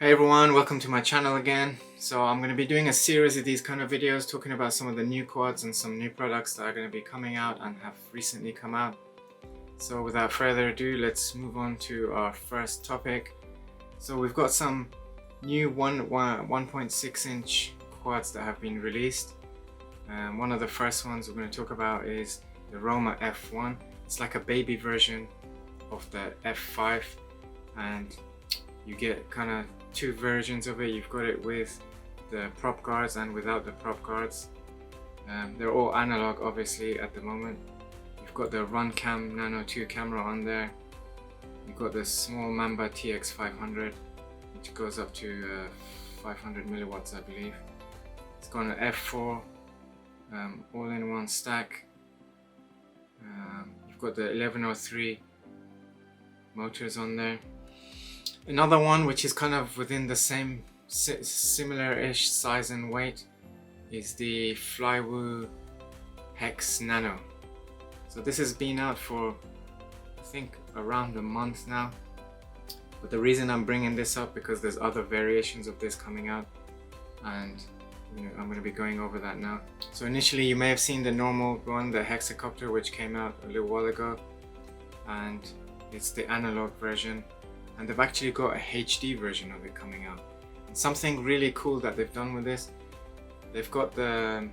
Hey everyone, welcome to my channel again. So I'm going to be doing a series of these kind of videos talking about some of the new quads and some new products that are going to be coming out and have recently come out. So without further ado, let's move on to our first topic. So we've got some new 1.6 inch quads that have been released. One of the first ones we're going to talk about is the Roma F1. It's like a baby version of the F5, and you get kind of two versions of it. You've got it with the prop guards and without the prop guards. They're all analog obviously at the moment. You've got the Runcam Nano 2 camera on there. You've got the small Mamba TX500, which goes up to 500 milliwatts, I believe. It's got an F4 all-in-one stack. You've got the 1103 motors on there. Another one which is kind of within the same similar-ish size and weight is the Flywoo Hex Nano. So this has been out for I think around a month now, but the reason I'm bringing this up because there's other variations of this coming out, and I'm going to be going over that now. So initially you may have seen the normal one, the Hexacopter, which came out a little while ago, and it's the analog version. And they've actually got a HD version of it coming out. And something really cool that they've done with this, they've got the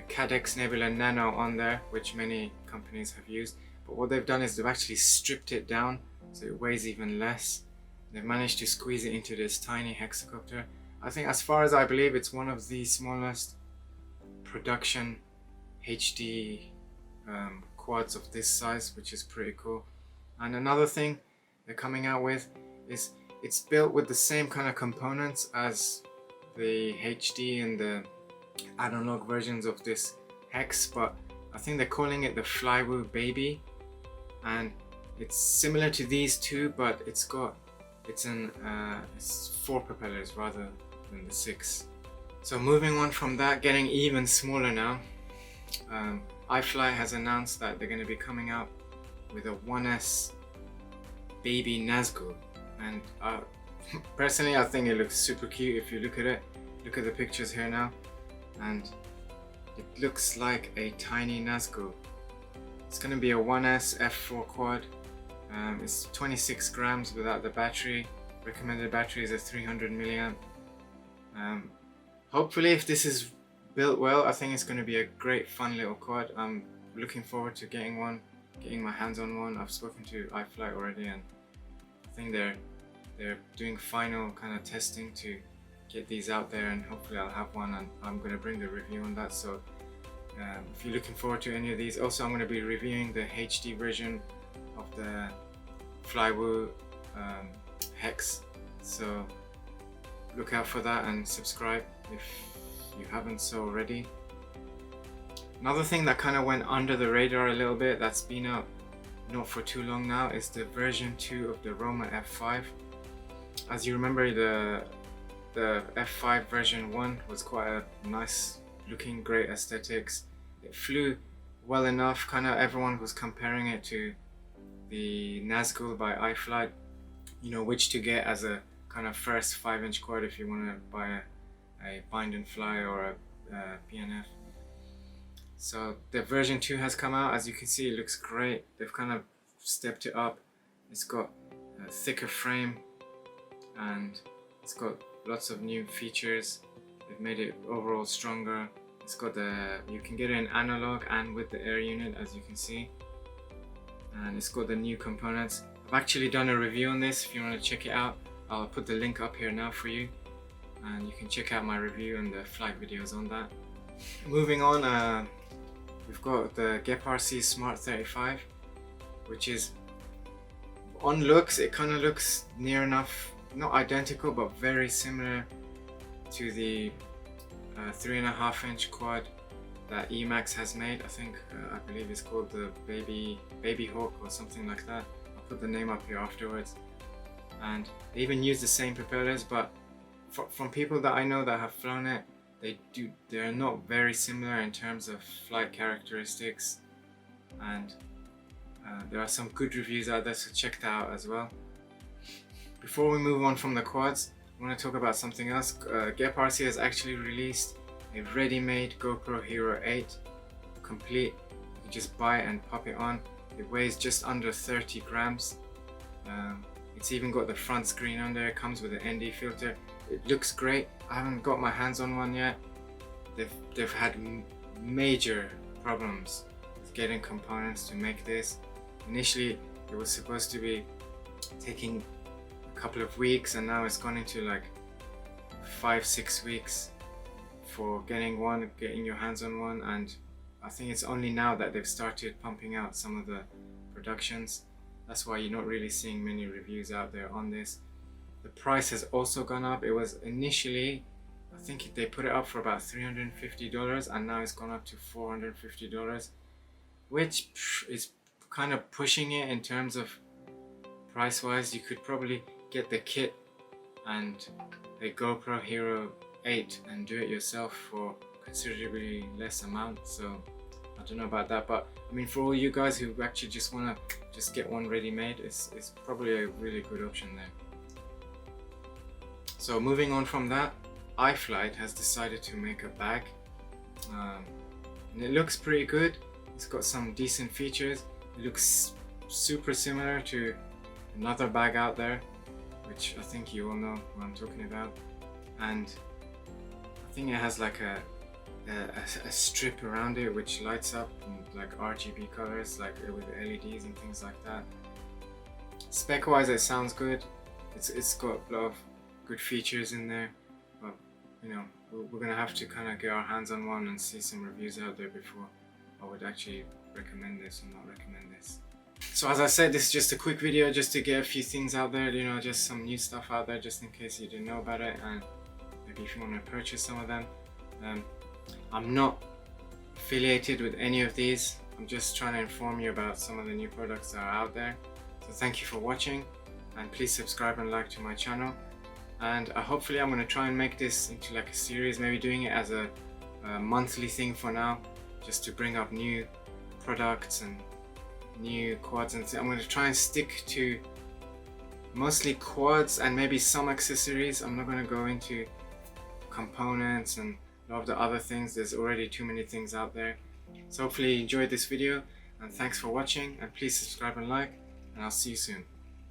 Cadex Nebula Nano on there, which many companies have used. But what they've done is they've actually stripped it down so it weighs even less. They've managed to squeeze it into this tiny hexacopter. I think, as far as I believe, it's one of the smallest production HD quads of this size, which is pretty cool. And another thing they're coming out with is it's built with the same kind of components as the HD and the analog versions of this Hex, but I think they're calling it the Flywoo Baby, and it's similar to these two, but it's 4 propellers rather than the 6. So moving on from that, getting even smaller now, iFly has announced that they're going to be coming out with a 1S baby Nazgul, and personally I think it looks super cute. If you look at it, look at the pictures here now, and it looks like a tiny Nazgul. It's going to be a 1S F4 quad. It's 26 grams without the battery. Recommended battery is a 300 milliamp. Hopefully, if this is built well, I think it's going to be a great fun little quad. I'm looking forward to getting my hands on one. I've spoken to iFly already, and I think they're doing final kind of testing to get these out there, and hopefully I'll have one, and I'm going to bring the review on that. So if you're looking forward to any of these, also I'm going to be reviewing the HD version of the Flywoo Hex, so look out for that and subscribe if you haven't so already. Another thing that kind of went under the radar a little bit, that's been out not for too long now, is the version 2 of the Roma F5. As you remember, the F5 version 1 was quite a nice looking, great aesthetics. It flew well enough, kind of everyone was comparing it to the Nazgul by iFly, which to get as a kind of first 5-inch quad if you want to buy a bind and fly or a PNF. So the version 2 has come out. As you can see, it looks great. They've kind of stepped it up. It's got a thicker frame and it's got lots of new features. They've made it overall stronger. It's got you can get it in analog and with the air unit, as you can see. And it's got the new components. I've actually done a review on this. If you want to check it out, I'll put the link up here now for you. And you can check out my review and the flight videos on that. Moving on, we've got the GEPRC Smart 35, which is, on looks, it kind of looks near enough, not identical, but very similar to the 3.5-inch quad that Emax has made. I believe it's called the Baby Hawk or something like that. I'll put the name up here afterwards. And they even use the same propellers, but from people that I know that have flown it, they're not very similar in terms of flight characteristics, and there are some good reviews out there, so check that out as well. Before we move on from the quads, I want to talk about something else. GapRC has actually released a ready-made GoPro Hero 8 complete. You just buy it and pop it on. It weighs just under 30 grams. It's even got the front screen on there. It comes with an ND filter. It looks great. I haven't got my hands on one yet. They've had major problems with getting components to make this. Initially it was supposed to be taking a couple of weeks, and now it's gone into like 5-6 weeks for getting your hands on one. And I think it's only now that they've started pumping out some of the productions. That's why you're not really seeing many reviews out there on this. The price has also gone up. It was initially, I think they put it up for about $350, and now it's gone up to $450, which is kind of pushing it in terms of price wise. You could probably get the kit and a GoPro Hero 8 and do it yourself for considerably less amount. So I don't know about that, but I mean, for all you guys who actually just want to just get one ready made, it's probably a really good option there. So moving on from that, iFlight has decided to make a bag, and it looks pretty good. It's got some decent features. It looks super similar to another bag out there, which I think you all know what I'm talking about. And I think it has like a strip around it which lights up in like RGB colors, like with LEDs and things like that. Spec wise, it sounds good. It's got a lot of good features in there, but you know, we're gonna have to kind of get our hands on one and see some reviews out there before I would actually recommend this or not recommend this. So as I said, this is just a quick video just to get a few things out there, you know, just some new stuff out there just in case you didn't know about it, and maybe if you want to purchase some of them. I'm not affiliated with any of these. I'm just trying to inform you about some of the new products that are out there. So thank you for watching, and please subscribe and like to my channel. And hopefully I'm going to try and make this into like a series, maybe doing it as a monthly thing for now, just to bring up new products and new quads. And I'm going to try and stick to mostly quads and maybe some accessories. I'm not going to go into components and a lot of the other things. There's already too many things out there. So hopefully you enjoyed this video, and thanks for watching, and please subscribe and like, and I'll see you soon.